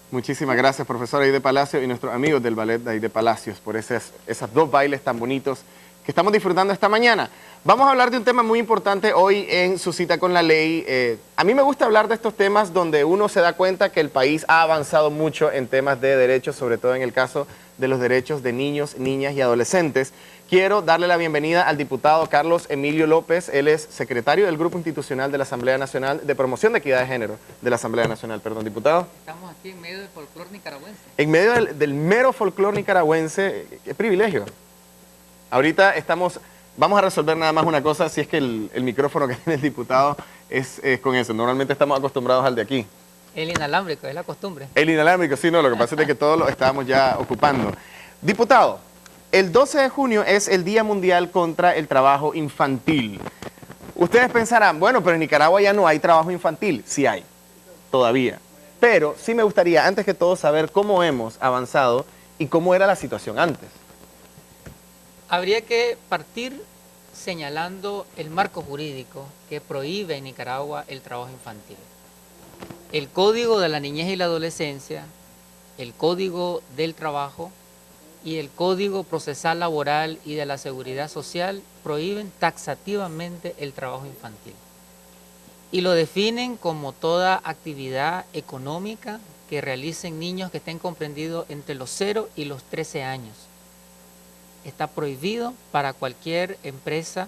Muchísimas gracias, profesora Aide Palacio y nuestros amigos del Ballet de Aide Palacios por esos dos bailes tan bonitos que estamos disfrutando esta mañana. Vamos a hablar de un tema muy importante hoy en su cita con la ley. A mí me gusta hablar de estos temas donde uno se da cuenta que el país ha avanzado mucho en temas de derechos, sobre todo en el caso de los derechos de niños, niñas y adolescentes. Quiero darle la bienvenida al diputado Carlos Emilio López. Él es secretario del Grupo Institucional de la Asamblea Nacional de Promoción de Equidad de Género de la Asamblea Nacional. Perdón, diputado. Estamos aquí en medio del folclore nicaragüense. En medio del mero folclore nicaragüense. ¡Qué privilegio! Ahorita vamos a resolver nada más una cosa, si es que el micrófono que tiene el diputado es con eso. Normalmente estamos acostumbrados al de aquí. El inalámbrico, es la costumbre. El inalámbrico, sí, no, lo que pasa es que todos lo estábamos ya ocupando. Diputado, el 12 de junio es el Día Mundial contra el Trabajo Infantil. Ustedes pensarán, bueno, pero en Nicaragua ya no hay trabajo infantil. Sí hay, todavía. Pero sí me gustaría, antes que todo, saber cómo hemos avanzado y cómo era la situación antes. Habría que partir señalando el marco jurídico que prohíbe en Nicaragua el trabajo infantil. El Código de la Niñez y la Adolescencia, el Código del Trabajo y el Código Procesal Laboral y de la Seguridad Social prohíben taxativamente el trabajo infantil. Y lo definen como toda actividad económica que realicen niños que estén comprendidos entre los 0 y los 13 años. Está prohibido para cualquier empresa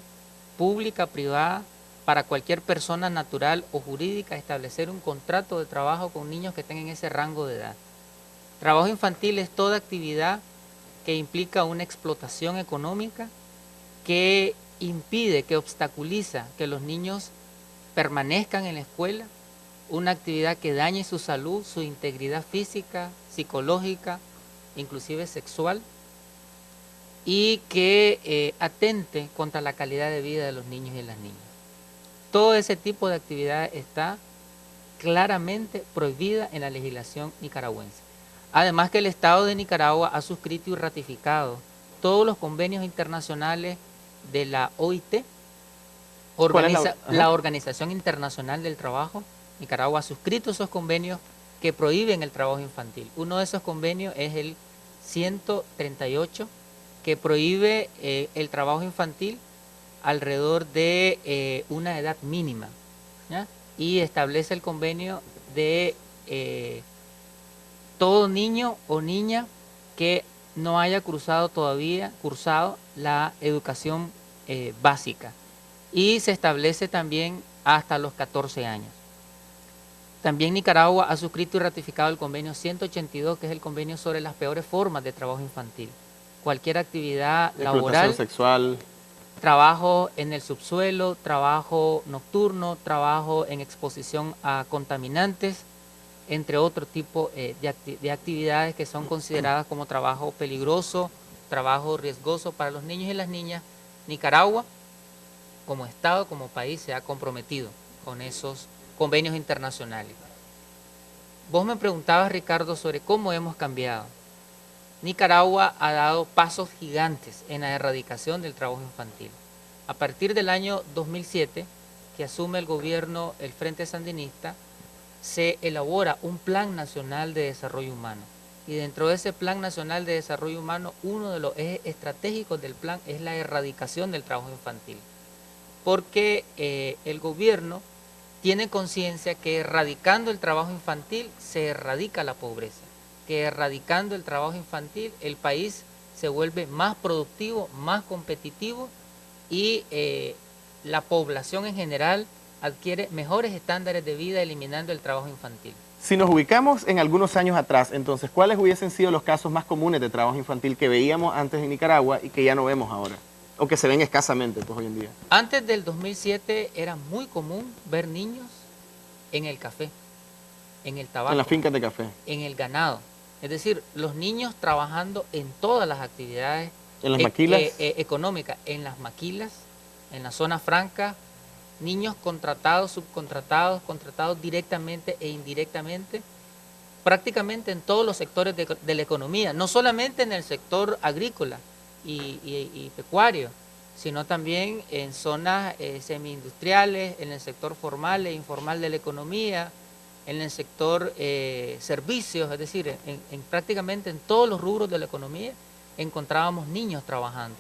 pública, privada, para cualquier persona natural o jurídica establecer un contrato de trabajo con niños que estén en ese rango de edad. Trabajo infantil es toda actividad que implica una explotación económica que impide, que obstaculiza que los niños permanezcan en la escuela, una actividad que dañe su salud, su integridad física, psicológica, inclusive sexual, y que atente contra la calidad de vida de los niños y las niñas. Todo ese tipo de actividad está claramente prohibida en la legislación nicaragüense. Además que el Estado de Nicaragua ha suscrito y ratificado todos los convenios internacionales de la OIT, la Organización Internacional del Trabajo. Nicaragua ha suscrito esos convenios que prohíben el trabajo infantil. Uno de esos convenios es el 138, que prohíbe el trabajo infantil alrededor de una edad mínima, ¿ya? Y establece el convenio de todo niño o niña que no haya cursado la educación básica, y se establece también hasta los 14 años. También Nicaragua ha suscrito y ratificado el convenio 182, que es el convenio sobre las peores formas de trabajo infantil. Cualquier actividad laboral, sexual, trabajo en el subsuelo, trabajo nocturno, trabajo en exposición a contaminantes, entre otro tipo de actividades que son consideradas como trabajo peligroso, trabajo riesgoso para los niños y las niñas. Nicaragua, como Estado, como país, se ha comprometido con esos convenios internacionales. Vos me preguntabas, Ricardo, sobre cómo hemos cambiado. Nicaragua ha dado pasos gigantes en la erradicación del trabajo infantil. A partir del año 2007, que asume el gobierno el Frente Sandinista, se elabora un Plan Nacional de Desarrollo Humano. Y dentro de ese Plan Nacional de Desarrollo Humano, uno de los ejes estratégicos del plan es la erradicación del trabajo infantil. Porque el gobierno tiene conciencia que erradicando el trabajo infantil se erradica la pobreza, que erradicando el trabajo infantil el país se vuelve más productivo, más competitivo, y la población en general adquiere mejores estándares de vida eliminando el trabajo infantil. Si nos ubicamos en algunos años atrás, entonces, ¿cuáles hubiesen sido los casos más comunes de trabajo infantil que veíamos antes en Nicaragua y que ya no vemos ahora? O que se ven escasamente, pues, hoy en día. Antes del 2007 era muy común ver niños en el café, en el tabaco, en las fincas de café, en el ganado. Es decir, los niños trabajando en todas las actividades en las maquilas, económicas, en las maquilas, en la zona franca, niños contratados, subcontratados, contratados directamente e indirectamente, prácticamente en todos los sectores de la economía, no solamente en el sector agrícola y pecuario, sino también en zonas semi-industriales, en el sector formal e informal de la economía, en el sector servicios, es decir, prácticamente en todos los rubros de la economía encontrábamos niños trabajando.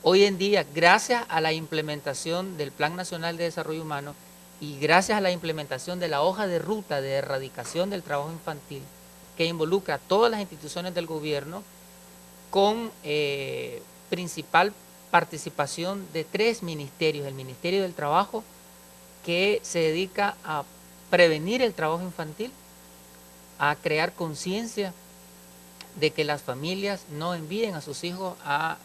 Hoy en día, gracias a la implementación del Plan Nacional de Desarrollo Humano y gracias a la implementación de la hoja de ruta de erradicación del trabajo infantil, que involucra a todas las instituciones del gobierno, con principal participación de 3 ministerios: el Ministerio del Trabajo, que se dedica a prevenir el trabajo infantil, a crear conciencia de que las familias no envíen a sus hijos a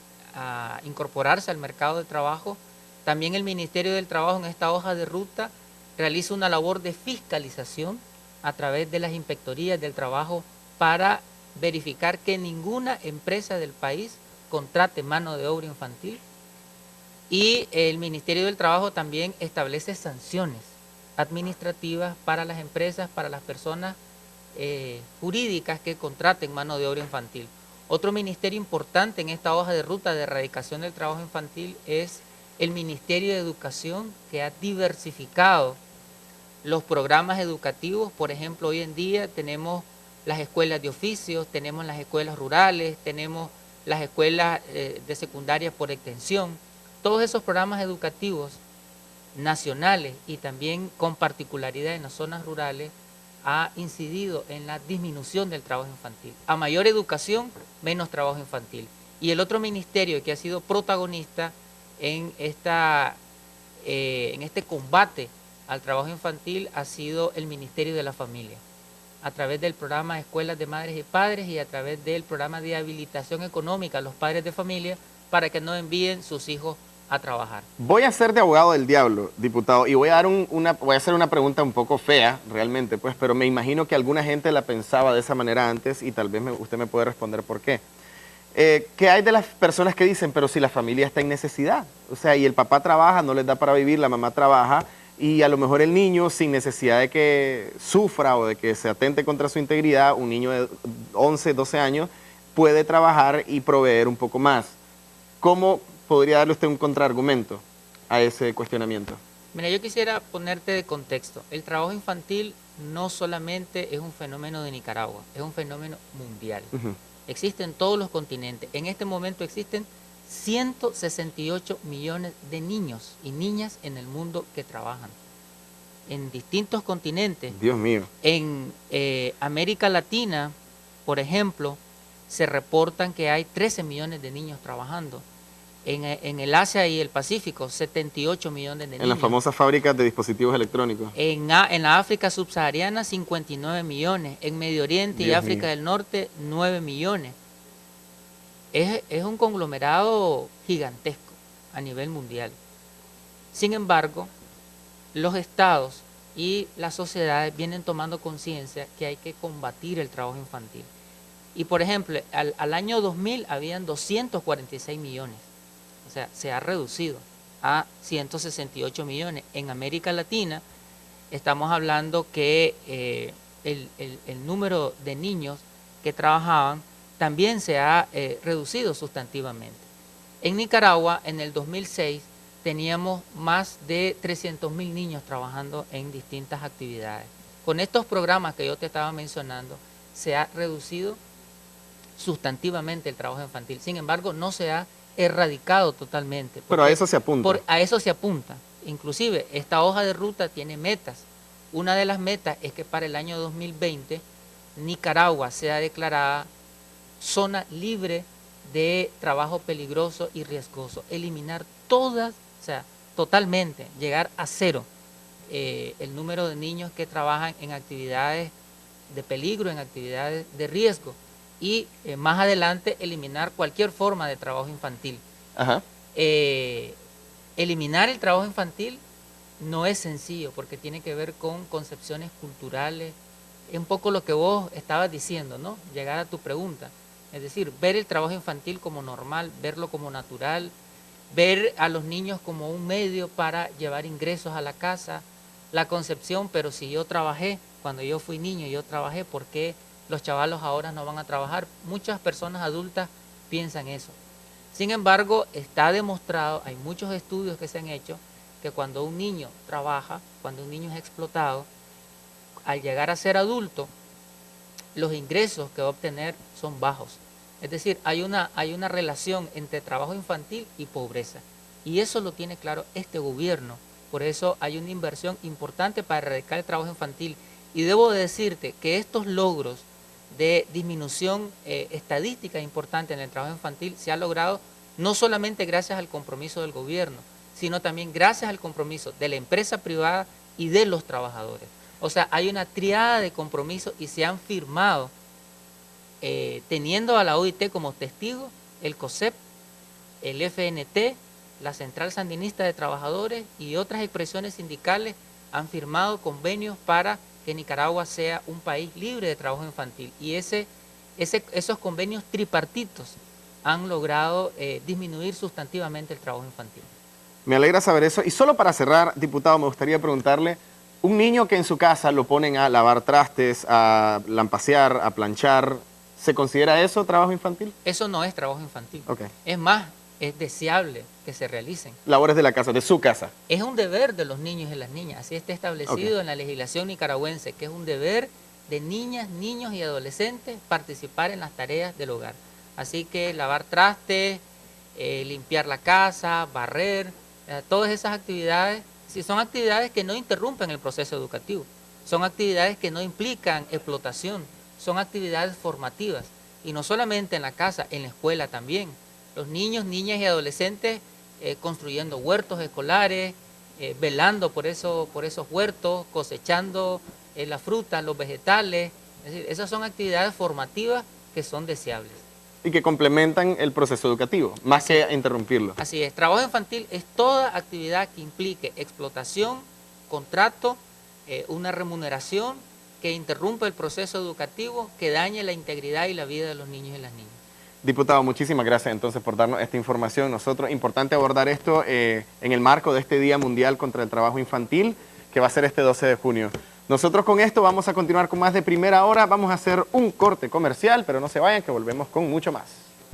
incorporarse al mercado de trabajo. También el Ministerio del Trabajo, en esta hoja de ruta, realiza una labor de fiscalización a través de las inspectorías del trabajo para verificar que ninguna empresa del país contrate mano de obra infantil. Y el Ministerio del Trabajo también establece sanciones administrativas para las empresas, para las personas jurídicas que contraten mano de obra infantil. Otro ministerio importante en esta hoja de ruta de erradicación del trabajo infantil es el Ministerio de Educación, que ha diversificado los programas educativos. Por ejemplo, hoy en día tenemos las escuelas de oficios, tenemos las escuelas rurales, tenemos las escuelas de secundaria por extensión. Todos esos programas educativos nacionales y también con particularidad en las zonas rurales ha incidido en la disminución del trabajo infantil. A mayor educación, menos trabajo infantil. Y el otro ministerio que ha sido protagonista en este combate al trabajo infantil ha sido el Ministerio de la Familia, a través del programa Escuelas de Madres y Padres y a través del programa de habilitación económica a los padres de familia para que no envíen sus hijos a trabajar. Voy a ser de abogado del diablo, diputado, y voy a hacer una pregunta un poco fea, realmente, pues, pero me imagino que alguna gente la pensaba de esa manera antes y tal vez usted me puede responder por qué. ¿Qué hay de las personas que dicen, pero si la familia está en necesidad? O sea, y el papá trabaja, no les da para vivir, la mamá trabaja, y a lo mejor el niño, sin necesidad de que sufra o de que se atente contra su integridad, un niño de 11, 12 años, puede trabajar y proveer un poco más. ¿Cómo podría darle usted un contraargumento a ese cuestionamiento? Mira, yo quisiera ponerte de contexto. El trabajo infantil no solamente es un fenómeno de Nicaragua, es un fenómeno mundial. Existe en todos los continentes. En este momento existen 168 millones de niños y niñas en el mundo que trabajan en distintos continentes. Dios mío. En América Latina, por ejemplo, se reportan que hay 13 millones de niños trabajando. En el Asia y el Pacífico, 78 millones de niños. En las famosas fábricas de dispositivos electrónicos. En la África subsahariana, 59 millones. En Medio Oriente y África del Norte, 9 millones. Es un conglomerado gigantesco a nivel mundial. Sin embargo, los estados y las sociedades vienen tomando conciencia que hay que combatir el trabajo infantil. Y por ejemplo, al año 2000 habían 246 millones. O sea, se ha reducido a 168 millones. En América Latina estamos hablando que el número de niños que trabajaban también se ha reducido sustantivamente. En Nicaragua, en el 2006, teníamos más de 300.000 niños trabajando en distintas actividades. Con estos programas que yo te estaba mencionando, se ha reducido sustantivamente el trabajo infantil. Sin embargo, no se ha erradicado totalmente. Pero a eso se apunta. A eso se apunta. Inclusive, esta hoja de ruta tiene metas. Una de las metas es que para el año 2020 Nicaragua sea declarada zona libre de trabajo peligroso y riesgoso. Eliminar todas, o sea, totalmente, llegar a cero el número de niños que trabajan en actividades de peligro, en actividades de riesgo. Y más adelante eliminar cualquier forma de trabajo infantil. Ajá. Eliminar el trabajo infantil no es sencillo porque tiene que ver con concepciones culturales, es un poco lo que vos estabas diciendo, ¿no? Llegar a tu pregunta, es decir, ver el trabajo infantil como normal, verlo como natural, ver a los niños como un medio para llevar ingresos a la casa, la concepción, pero si yo trabajé, cuando yo fui niño yo trabajé, ¿por qué los chavalos ahora no van a trabajar? Muchas personas adultas piensan eso. Sin embargo, está demostrado, hay muchos estudios que se han hecho, que cuando un niño trabaja, cuando un niño es explotado, al llegar a ser adulto, los ingresos que va a obtener son bajos. Es decir, hay una relación entre trabajo infantil y pobreza. Y eso lo tiene claro este gobierno. Por eso hay una inversión importante para erradicar el trabajo infantil. Y debo decirte que estos logros de disminución estadística importante en el trabajo infantil se ha logrado no solamente gracias al compromiso del gobierno, sino también gracias al compromiso de la empresa privada y de los trabajadores. O sea, hay una triada de compromisos y se han firmado, teniendo a la OIT como testigo, el COSEP, el FNT, la Central Sandinista de Trabajadores y otras expresiones sindicales han firmado convenios para que Nicaragua sea un país libre de trabajo infantil. Y esos convenios tripartitos han logrado disminuir sustantivamente el trabajo infantil. Me alegra saber eso. Y solo para cerrar, diputado, me gustaría preguntarle, un niño que en su casa lo ponen a lavar trastes, a lampasear, a planchar, ¿se considera eso trabajo infantil? Eso no es trabajo infantil. Okay. Es más, es deseable que se realicen. Labores de la casa, de su casa. Es un deber de los niños y las niñas, así está establecido en la legislación nicaragüense, que es un deber de niñas, niños y adolescentes participar en las tareas del hogar. Así que lavar trastes, limpiar la casa, barrer, todas esas actividades, si son actividades que no interrumpen el proceso educativo, son actividades que no implican explotación, son actividades formativas. Y no solamente en la casa, en la escuela también. Los niños, niñas y adolescentes construyendo huertos escolares, velando por esos huertos, cosechando las frutas, los vegetales. Es decir, esas son actividades formativas que son deseables. Y que complementan el proceso educativo, más que interrumpirlo. Así es, trabajo infantil es toda actividad que implique explotación, contrato, una remuneración que interrumpa el proceso educativo, que dañe la integridad y la vida de los niños y las niñas. Diputado, muchísimas gracias entonces por darnos esta información. Nosotros, importante abordar esto en el marco de este Día Mundial contra el Trabajo Infantil, que va a ser este 12 de junio. Nosotros con esto vamos a continuar con más de Primera Hora, vamos a hacer un corte comercial, pero no se vayan que volvemos con mucho más.